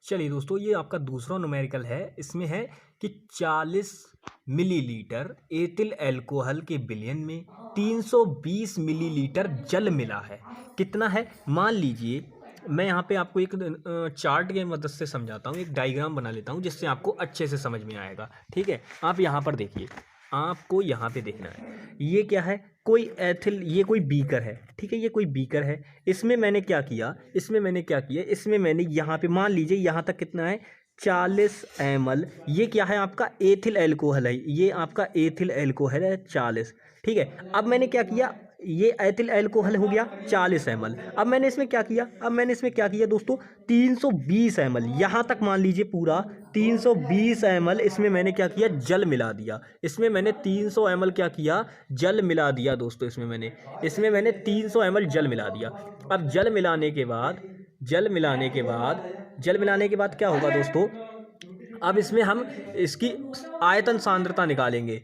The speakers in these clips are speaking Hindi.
चलिए दोस्तों, ये आपका दूसरा न्यूमेरिकल है। इसमें है कि 40 मिलीलीटर एथिल अल्कोहल के बिलियन में 320 मिलीलीटर जल मिला है। कितना है? मान लीजिए, मैं यहाँ पे आपको एक चार्ट की मदद से समझाता हूँ, एक डायग्राम बना लेता हूँ जिससे आपको अच्छे से समझ में आएगा। ठीक है, आप यहाँ पर देखिए, आपको यहाँ पे देखना है। ये क्या है? कोई एथिल, ये कोई बीकर है। ठीक है, ये कोई बीकर है। इसमें मैंने क्या किया, इसमें मैंने यहाँ पे मान लीजिए यहाँ तक कितना है, 40 ml। ये क्या है? आपका एथिल अल्कोहल है। ये आपका एथिल अल्कोहल है 40। ठीक है, अब मैंने क्या किया, ये एथिल अल्कोहल हो गया 40 ml। अब मैंने इसमें क्या किया दोस्तों, 320 ml, यहाँ तक मान लीजिए पूरा 320 ml इसमें मैंने क्या किया, जल मिला दिया। इसमें मैंने 300 ml क्या किया, जल मिला दिया दोस्तों। इसमें मैंने 300 ml जल मिला दिया। अब जल मिलाने के बाद क्या होगा दोस्तों, अब इसमें हम इसकी आयतन सांद्रता निकालेंगे।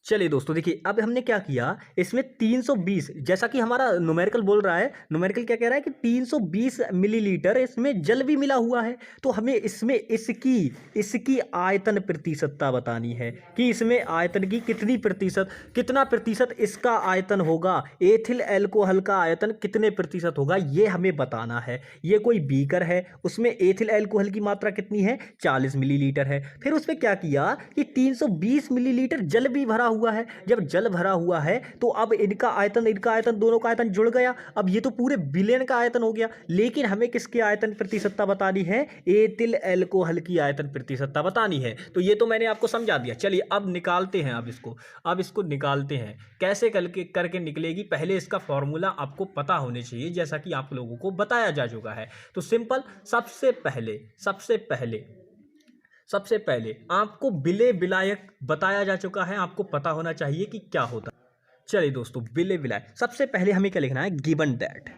चलिए दोस्तों देखिए, अब हमने क्या किया, इसमें 320, जैसा कि हमारा न्यूमेरिकल बोल रहा है, न्यूमेरिकल क्या कह रहा है कि 320 मिलीलीटर इसमें जल भी मिला हुआ है। तो हमें इसमें इसकी आयतन प्रतिशतता बतानी है कि इसमें आयतन की कितना प्रतिशत इसका आयतन होगा, एथिल अल्कोहल का आयतन कितने प्रतिशत होगा, ये हमें बताना है। ये कोई बीकर है, उसमें एथिल अल्कोहल की मात्रा कितनी है, 40 मिलीलीटर है। फिर उसमें क्या किया कि 320 मिलीलीटर जल भी भरा हुआ है। जब जल भरा हुआ है तो अब इनका आयतन दोनों का आयतन जुड़ गया। अब ये तो पूरे बिलियन का आयतन हो गया, लेकिन हमें किसकी आयतन प्रतिशतता बतानी है, एथिल अल्कोहल की आयतन प्रतिशतता बतानी है। तो ये तो मैंने आपको समझा दिया। चलिए अब निकालते हैं, अब इसको निकालते हैं। कैसे करके निकलेगी, पहले इसका फॉर्मूला आपको पता होने चाहिए, जैसा कि आप लोगों को बताया जा चुका है। तो सिंपल, सबसे पहले आपको विलेय विलायक बताया जा चुका है, आपको पता होना चाहिए कि क्या होता है। चलिए दोस्तों, विलेय विलायक, सबसे पहले हमें क्या लिखना है, गिवन दैट।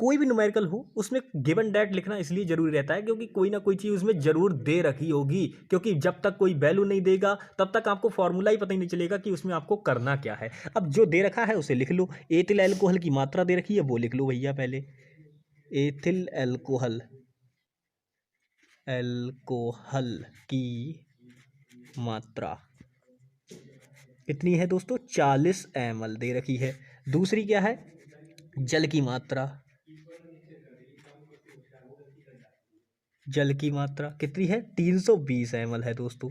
कोई भी न्यूमेरिकल हो उसमें गिवन दैट लिखना इसलिए जरूरी रहता है क्योंकि कोई ना कोई चीज़ उसमें जरूर दे रखी होगी। क्योंकि जब तक कोई वैल्यू नहीं देगा तब तक आपको फॉर्मूला ही पता ही नहीं चलेगा कि उसमें आपको करना क्या है। अब जो दे रखा है उसे लिख लो। एथिल अल्कोहल की मात्रा दे रखी है, वो लिख लो भैया पहले। एथिल अल्कोहल की मात्रा कितनी है दोस्तों, 40 ml दे रखी है। दूसरी क्या है, जल की मात्रा कितनी है, 320 ml है दोस्तों।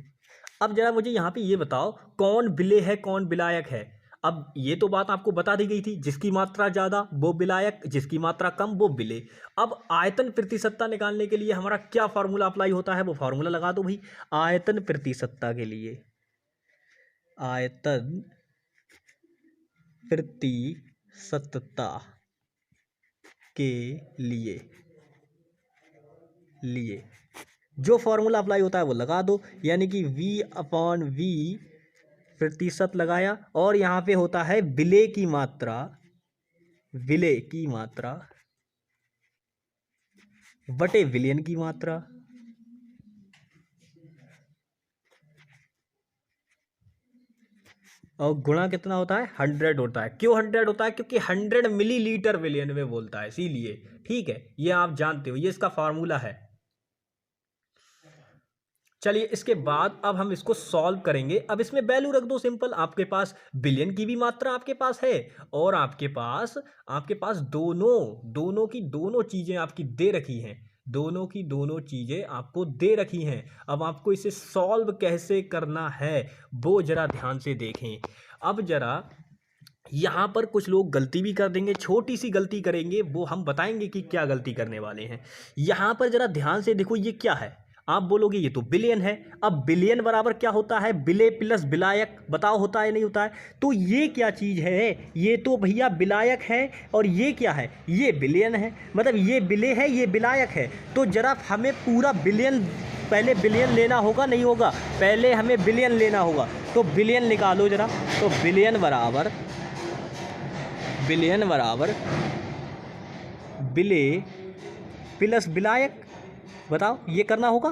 अब जरा मुझे यहाँ पे ये बताओ, कौन विलेय है कौन विलायक है। अब ये तो बात आपको बता दी गई थी, जिसकी मात्रा ज़्यादा वो विलायक, जिसकी मात्रा कम वो विलेय। अब आयतन प्रतिशतता निकालने के लिए हमारा क्या फार्मूला अप्लाई होता है, वो फार्मूला लगा दो भाई। आयतन प्रतिशतता के लिए जो फॉर्मूला अप्लाई होता है वो लगा दो, यानी कि V/V प्रतिशत लगाया, और यहाँ पे होता है विलेय की मात्रा बटे विलियन की मात्रा, और गुणा कितना होता है, 100 होता है। क्यों 100 होता है, क्योंकि 100 मिलीलीटर विलियन में बोलता है, इसीलिए। ठीक है, ये आप जानते हो, ये इसका फार्मूला है। चलिए इसके बाद अब हम इसको सॉल्व करेंगे। अब इसमें वैल्यू रख दो सिंपल। आपके पास बिलियन की भी मात्रा आपके पास है, और आपके पास दोनों की दोनों चीज़ें आपकी दे रखी हैं। दोनों की दोनों चीज़ें आपको दे रखी हैं। अब आपको इसे सॉल्व कैसे करना है वो जरा ध्यान से देखें। अब जरा यहाँ पर कुछ लोग गलती भी कर देंगे, छोटी सी गलती करेंगे, वो हम बताएंगे कि क्या गलती करने वाले हैं। यहाँ पर जरा ध्यान से देखो, ये क्या है। आप बोलोगे ये तो बिलियन है। अब बिलियन बराबर क्या होता है, विलेय प्लस विलायक। बताओ होता है नहीं होता है। तो ये क्या चीज़ है, ये तो भैया विलायक है, और ये क्या है, ये बिलियन है। मतलब ये विलेय है, ये विलायक है। तो जरा हमें पूरा बिलियन, पहले बिलियन लेना होगा, नहीं होगा, पहले हमें बिलियन लेना होगा। तो बिलियन निकालो जरा। तो बिलियन बराबर विलेय प्लस विलायक। बताओ ये करना होगा,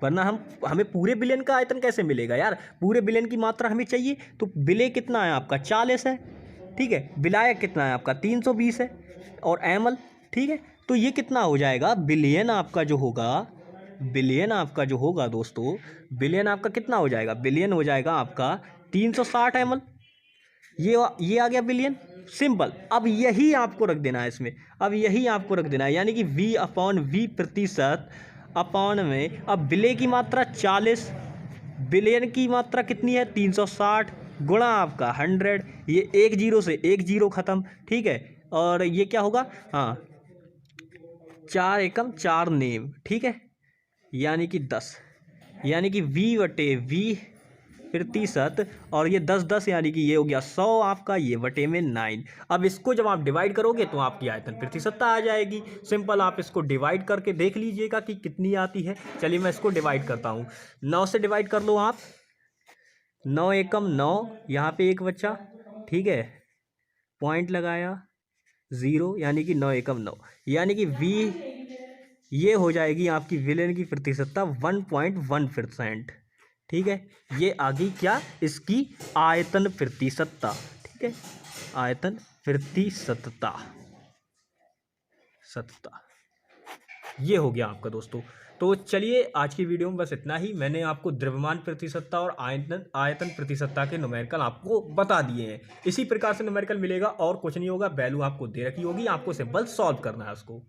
वरना हमें पूरे बिलियन का आयतन कैसे मिलेगा यार। पूरे बिलियन की मात्रा हमें चाहिए। तो विलेय कितना है आपका, 40 है। ठीक है, विलायक कितना है आपका, 320 है। और एमएल, ठीक है। तो ये कितना हो जाएगा, बिलियन आपका जो होगा, बिलियन आपका जो होगा दोस्तों, बिलियन आपका कितना हो जाएगा, बिलियन हो जाएगा आपका 360 एमएल। ये आ गया बिलियन, सिंपल। अब यही आपको रख देना है इसमें, अब यही आपको रख देना है, यानी कि V अपॉन V प्रतिशत अपॉन में, अब बिले की मात्रा 40, बिलियन की मात्रा कितनी है 360, गुणा आपका 100, ये एक जीरो से एक जीरो ख़त्म, ठीक है। और ये क्या होगा, हाँ 4 एकम 4 नेम, ठीक है, यानी कि 10, यानी कि V/V प्रतिशत, और ये 10 यानी कि ये हो गया 100 आपका, ये बटे में 9। अब इसको जब आप डिवाइड करोगे तो आपकी आयतन प्रतिशतता आ जाएगी। सिंपल, आप इसको डिवाइड करके देख लीजिएगा कि कितनी आती है। चलिए मैं इसको डिवाइड करता हूँ, 9 से डिवाइड कर लो आप, 9 एकम 9, यहाँ पे एक बच्चा, ठीक है, पॉइंट लगाया 0, यानी कि 9 एकम 9, यानी कि ये हो जाएगी आपकी विलेन की प्रतिशतता 1.1%, ठीक है। ये आ गई क्या, इसकी आयतन प्रतिशतता, ठीक है, आयतन प्रतिशतता, ये हो गया आपका दोस्तों। तो चलिए आज की वीडियो में बस इतना ही। मैंने आपको द्रव्यमान प्रतिशतता और आयतन प्रतिशतता के न्यूमेरिकल आपको बता दिए हैं। इसी प्रकार से न्यूमेरिकल मिलेगा और कुछ नहीं होगा, वैल्यू आपको दे रखी होगी, आपको सिंपल सॉल्व करना है उसको।